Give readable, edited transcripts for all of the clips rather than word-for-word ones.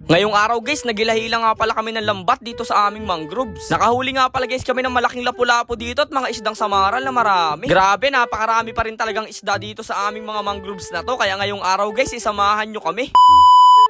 Ngayong araw guys, nagilahila nga pala kami ng lambat dito sa aming mangroves. Nakahuli nga pala guys kami ng malaking lapu-lapu dito at mga isdang samaral na marami. Grabe, napakarami pa rin talagang isda dito sa aming mga mangroves na to. Kaya ngayong araw guys, isamahan nyo kami.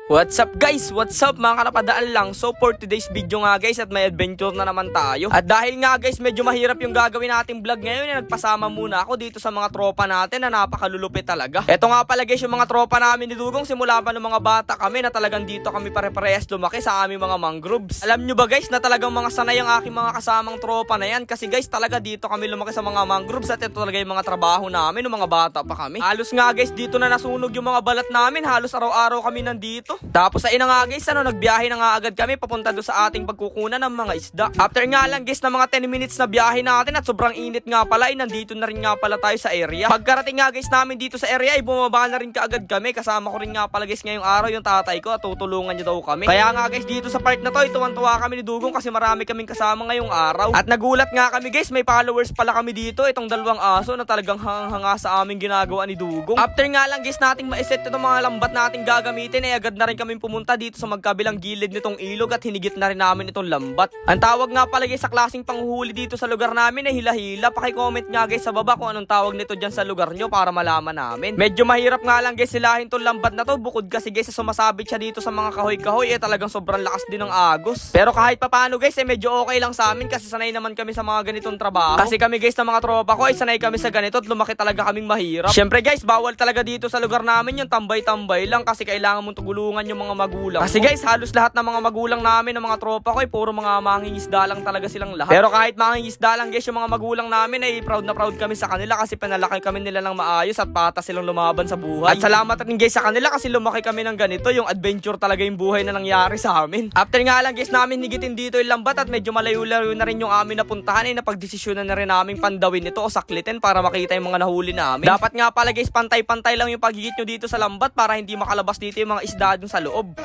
What's up guys? What's up mga kanapadaan lang? So for today's video nga guys at may adventure na naman tayo. At dahil nga guys medyo mahirap yung gagawin nating vlog ngayon, nagpasama muna ako dito sa mga tropa natin na napakalulupit talaga. Eto nga pala guys yung mga tropa namin ni Dugong simula pa ng mga bata kami na talagang dito kami pare-parehas lumaki sa aming mga mangroves. Alam nyo ba guys na talagang mga sanay ang aking mga kasamang tropa na yan kasi guys talaga dito kami lumaki sa mga mangroves at ito talaga yung mga trabaho namin nung mga bata pa kami. Halos nga guys dito na nasunog yung mga balat namin, halos araw-araw kami nandito. Tapos ayun na nga guys, nagbiyahe na nga agad kami papunta doon sa ating pagkukunan ng mga isda. After nga lang guys na mga 10 minutes na biyahe natin at sobrang init nga pala, ay nandito na rin nga pala tayo sa area. Pagkarating nga guys namin dito sa area ay bumaba na rin kaagad kami. Kasama ko rin nga pala guys ngayong araw yung tatay ko at tutulungan niya daw kami. Kaya nga guys dito sa part na to, tuwan-tuwa kami ni Dugong kasi marami kaming kasama ngayong araw. At nagulat nga kami guys, may followers pala kami dito, itong dalawang aso na talagang hanga sa aming ginagawa ni Dugong. After nga lang guys nating maiset itong mga lambat nating gagamitin ay agad na rin kami pumunta dito sa magkabilang gilid nitong ilog at hinigit na rin namin itong lambat. Ang tawag nga pala guys sa klaseng panghuhuli dito sa lugar namin ay hila-hila. Paki-comment nga guys sa baba kung anong tawag nito dyan sa lugar nyo para malaman namin. Medyo mahirap nga lang guys silahin tong lambat na to bukod kasi guys sa sumasabit siya dito sa mga kahoy-kahoy eh talagang sobrang lakas din ng agos. Pero kahit papaano guys eh medyo okay lang sa amin kasi sanay naman kami sa mga ganitong trabaho. Kasi kami guys na mga tropa ko ay sanay kami sa ganito at lumaki talaga kaming mahirap. Syempre guys bawal talaga dito sa lugar namin yung tambay-tambay lang kasi kailangan mong tugulungan yung mga magulang. Kasi guys, halos lahat ng mga magulang namin, ng mga tropa ko ay puro mga mangingisda lang talaga silang lahat. Pero kahit mangingisda lang guys, yung mga magulang namin ay proud na proud kami sa kanila kasi pinalaki kami nila ng maayos at patas silang lumaban sa buhay. At salamat rin guys sa kanila kasi lumaki kami ng ganito, yung adventure talaga yung buhay na nangyari sa amin. After nga lang guys namin higitin dito yung lambat at medyo malayo-layo na rin yung amin napuntahan ay napagdesisyonan na rin namin pandawin ito o saklitin para makita yung mga nahuli namin. Dapat nga pala guys pantay-pantay lang yung paghigit nyo dito sa lambat para hindi makalabas dito yung mga isda dun sa loob.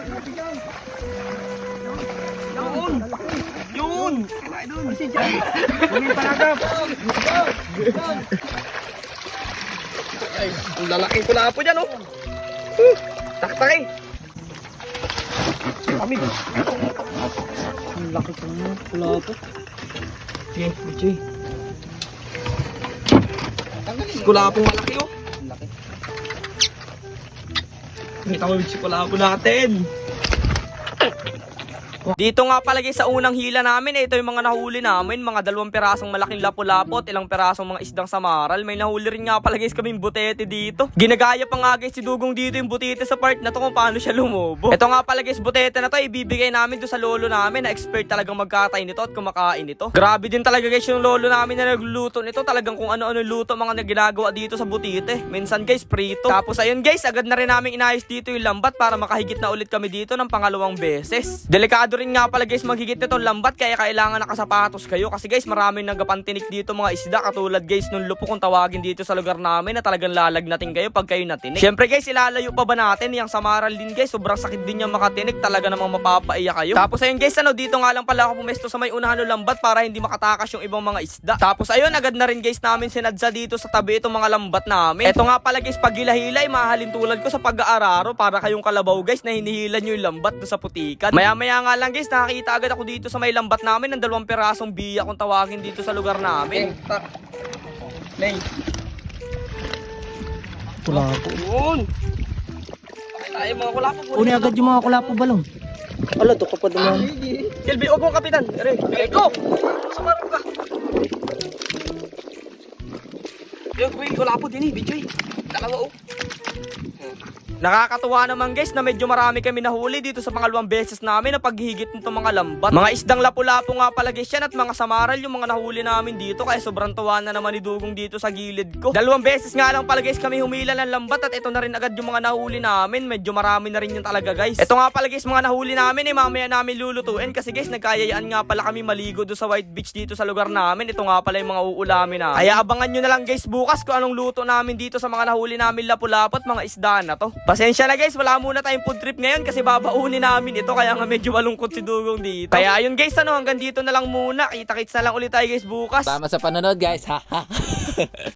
Yun! Si Jan! Bumili panagap! Ay, ang lalaking kulapo dyan, oh! Tak-tak eh! Kami! Ang laki ko na kulapo. Okay, Bichoy. Kulapong malaki, oh! Ang laki. Kita mo, Bichoy, kulapo natin! Dito nga pala guys sa unang hila namin, ito yung mga nahuli namin, mga 2 pirasong malaking lapu-lapu at ilang pirasong mga isdang samaral. May nahuli rin nga pala guys kaming butete dito. Ginagaya pa nga guys si Dugong dito yung butete sa part na to kung paano siya lumubo. Ito nga pala guys butete na to ibibigay namin to sa lolo namin na expert talagang magkatay nito at kumakain nito. Grabe din talaga guys yung lolo namin na nagluluto nito, talagang kung ano-ano luto mga ginagawa dito sa butete. Minsan guys prito. Tapos ayun guys agad na rin namin inayos dito yung lambat para makahigit na ulit kami dito ng pangalawang beses. Delikado rin nga pala guys maghigit nitong lambat kaya kailangan nakasapatos kayo kasi guys maraming nagapantinik dito mga isda katulad guys nung lupo kung tawagin dito sa lugar namin na talagang lalagnatin kayo pag kayo natinik. Syempre guys ilalayo pa ba natin yung samaral din guys, sobrang sakit din yung makatinik, talaga namang mapapaiyak kayo. Tapos ayun guys dito nga lang pala ako pumesto sa may unahan ng lambat para hindi makatakas yung ibang mga isda. Tapos ayun agad na rin guys namin sinadsa dito sa tabi itong mga lambat namin. Ito nga pala guys pag hila-hila mahalin tulad ko sa pag-aararo para kayong kalabaw guys na hinihilan nyo yung lambat sa putikan. Maya-maya nga lang guys nakakita agad ako dito sa may lambat namin ng 2 pirasong biya kung tawagin dito sa lugar namin. Lay. Kulapo. Yun. Ay mga kulapo. Uni agad yung mga kulapo balong. Ala to kapag naman. Silbi, og mo kapitan. Eko. Sumarap ka. Yung kulapo din eh, Bichoy. Dalawa oh. Nakakatuwa naman guys na medyo marami kami nahuli dito sa pangalawang beses namin na paghihigit nito mga lambat. Mga isdang lapu-lapu nga pala guys yan at mga samaral yung mga nahuli namin dito kaya sobrang tuwa na naman ni Dugong dito sa gilid ko. 2 beses nga lang pala guys kami humila ng lambat at ito na rin agad yung mga nahuli namin. Medyo marami na rin yung talaga guys. Ito nga pala guys mga nahuli namin mamaya namin lulutuin kasi guys nagkayayaan nga pala kami maligo doon sa White Beach dito sa lugar namin. Ito nga pala yung mga uulamin namin. Kaya abangan nyo na lang guys bukas kung anong luto namin dito sa mga nahuli namin lapu-lapu at mga isda na to. Pasensya na guys, wala muna tayong food trip ngayon kasi babaunin namin ito kaya nga medyo malungkot si Dugong dito. Kaya ayun guys, hanggang dito na lang muna. Kita-kits na lang ulit tayo guys bukas. Tama sa panonood guys. Ha.